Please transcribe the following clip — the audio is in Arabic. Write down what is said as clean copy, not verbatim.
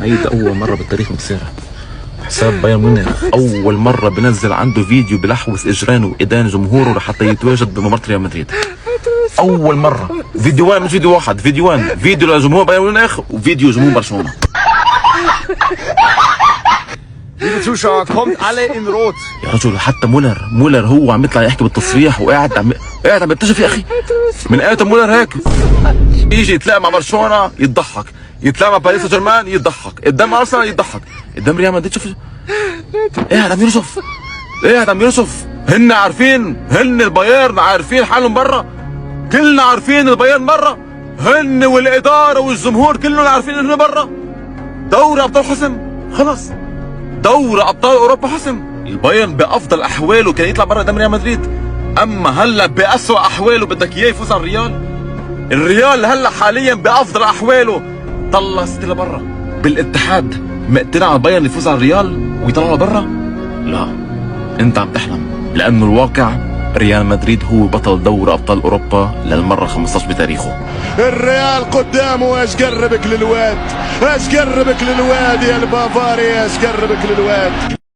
هيدا اول مره بالتاريخ بتصير. حساب بايرن ميونخ اول مره بنزل عنده فيديو بلحوس اجرانه وايدان جمهوره لحتى يتواجد بمباراه ريال مدريد. اول مره فيديوان، مش فيديو واحد، فيديوان، فيديو لجمهور بايرن ميونخ وفيديو جمهور برشلونه. Liebe Zuschauer, kommt alle in Rot. يا رجل حتى مولر هو عم يطلع يحكي بالتصريح وقاعد عم يكتشف. يا اخي من ايمتى مولر هيك؟ يجي يتلاقى مع برشلونه يضحك، يتلاقى مع باريس سان جيرمان يضحك، قدام ارسنال يضحك، قدام ريال مدريد شوف قاعد عم يرشف. هن عارفين، هن البايرن عارفين حالهم برا، كلنا عارفين البايرن برا، هن والاداره والجمهور كلهم عارفين انه برا. دوري ابطال حسم خلص، دوري ابطال اوروبا حسم. البايرن بافضل احواله كان يطلع برا قدام ريال مدريد، اما هلا باسوء احواله بدك اياه يفوز على الريال. الريال هلا حاليا بافضل احواله طلع سيتي لبرا بالاتحاد. مقتنع البايرن يفوز على الريال ويطلعه لبرا؟ لا، انت عم تحلم، لانه الواقع ريال مدريد هو بطل دوري ابطال اوروبا للمره 15 بتاريخه. الريال قدامه، ايش قربك للواد، ايش قربك للواد يا البافاري، ايش قربك للواد.